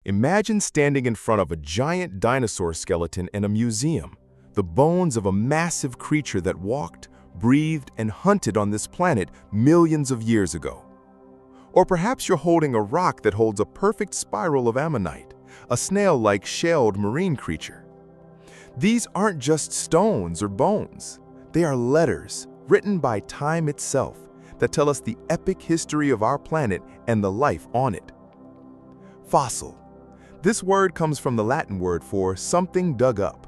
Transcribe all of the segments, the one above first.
Imagine standing in front of a giant dinosaur skeleton in a museum, the bones of a massive creature that walked, breathed, and hunted on this planet millions of years ago. Or perhaps you're holding a rock that holds a perfect spiral of Ammonite, a snail-like shelled marine creature. These aren't just stones or bones. They are letters written by time itself that tell us the epic history of our planet and the life on it. Fossil. This word comes from the Latin word for something dug up.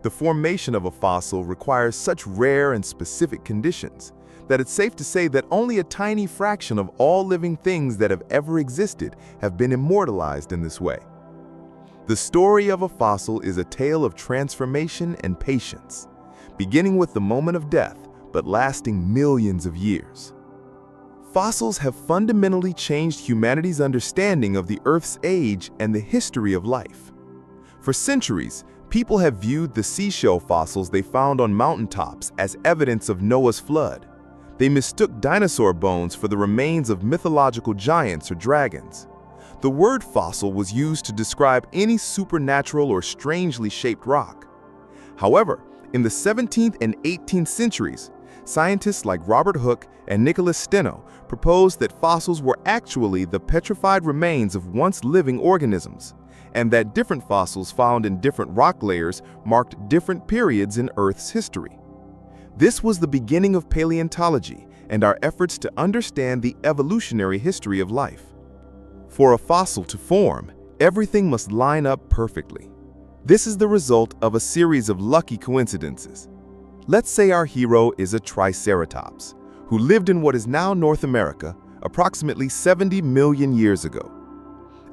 The formation of a fossil requires such rare and specific conditions that it's safe to say that only a tiny fraction of all living things that have ever existed have been immortalized in this way. The story of a fossil is a tale of transformation and patience, beginning with the moment of death, but lasting millions of years. Fossils have fundamentally changed humanity's understanding of the Earth's age and the history of life. For centuries, people have viewed the seashell fossils they found on mountaintops as evidence of Noah's flood. They mistook dinosaur bones for the remains of mythological giants or dragons. The word fossil was used to describe any supernatural or strangely shaped rock. However, in the 17th and 18th centuries, scientists like Robert Hooke and Nicholas Steno proposed that fossils were actually the petrified remains of once living organisms, and that different fossils found in different rock layers marked different periods in Earth's history. This was the beginning of paleontology and our efforts to understand the evolutionary history of life. For a fossil to form, everything must line up perfectly. This is the result of a series of lucky coincidences. Let's say our hero is a Triceratops, who lived in what is now North America approximately 70 million years ago.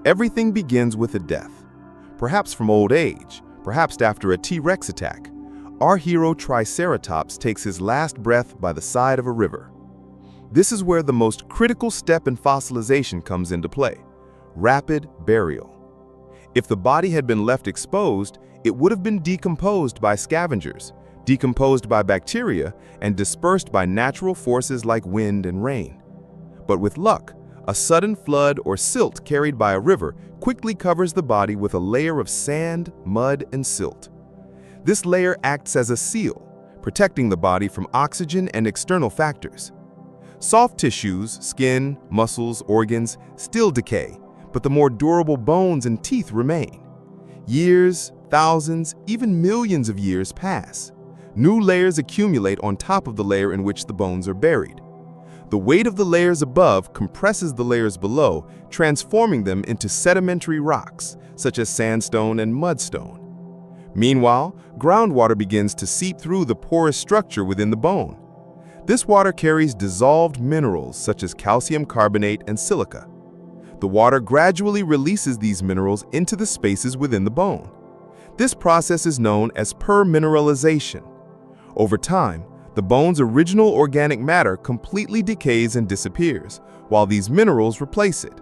Everything begins with a death, perhaps from old age, perhaps after a T-Rex attack. Our hero Triceratops takes his last breath by the side of a river. This is where the most critical step in fossilization comes into play: rapid burial. If the body had been left exposed, it would have been decomposed by scavengers, decomposed by bacteria, and dispersed by natural forces like wind and rain. But with luck, a sudden flood or silt carried by a river quickly covers the body with a layer of sand, mud, and silt. This layer acts as a seal, protecting the body from oxygen and external factors. Soft tissues, skin, muscles, organs still decay, but the more durable bones and teeth remain. Years, thousands, even millions of years pass. New layers accumulate on top of the layer in which the bones are buried. The weight of the layers above compresses the layers below, transforming them into sedimentary rocks, such as sandstone and mudstone. Meanwhile, groundwater begins to seep through the porous structure within the bone. This water carries dissolved minerals such as calcium carbonate and silica. The water gradually releases these minerals into the spaces within the bone. This process is known as permineralization. Over time, the bone's original organic matter completely decays and disappears, while these minerals replace it.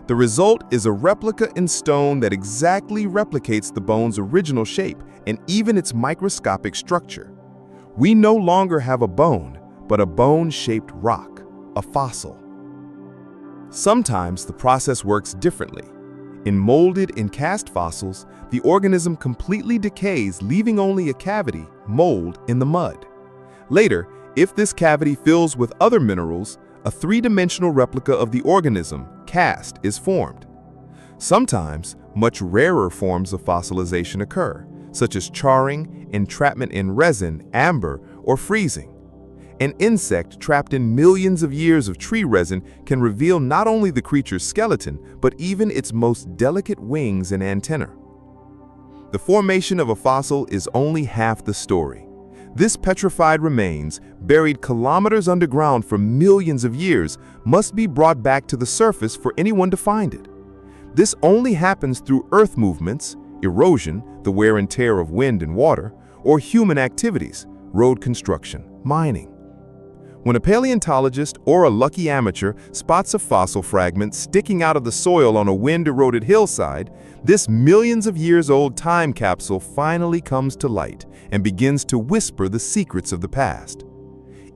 The result is a replica in stone that exactly replicates the bone's original shape and even its microscopic structure. We no longer have a bone, but a bone-shaped rock, a fossil. Sometimes the process works differently. In molded and cast fossils, the organism completely decays, leaving only a cavity, mold, in the mud. Later, if this cavity fills with other minerals, a three-dimensional replica of the organism, cast, is formed. Sometimes, much rarer forms of fossilization occur, such as charring, entrapment in resin, amber, or freezing. An insect trapped in millions of years of tree resin can reveal not only the creature's skeleton, but even its most delicate wings and antennae. The formation of a fossil is only half the story. This petrified remains, buried kilometers underground for millions of years, must be brought back to the surface for anyone to find it. This only happens through earth movements, erosion, the wear and tear of wind and water, or human activities, road construction, mining. When a paleontologist or a lucky amateur spots a fossil fragment sticking out of the soil on a wind-eroded hillside, this millions of years old time capsule finally comes to light and begins to whisper the secrets of the past.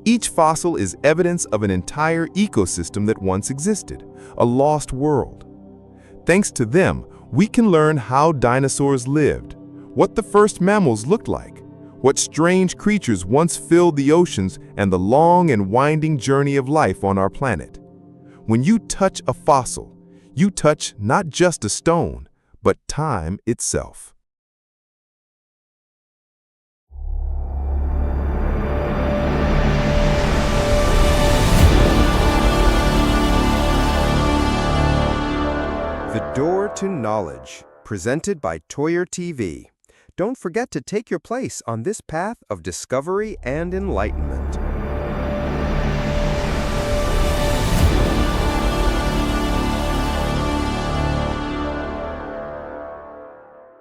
Each fossil is evidence of an entire ecosystem that once existed, a lost world. Thanks to them, We can learn how dinosaurs lived, what the first mammals looked like, what strange creatures once filled the oceans, and the long and winding journey of life on our planet. When you touch a fossil, you touch not just a stone, but time itself. The Door to Knowledge, presented by Toyer TV. Don't forget to take your place on this path of discovery and enlightenment.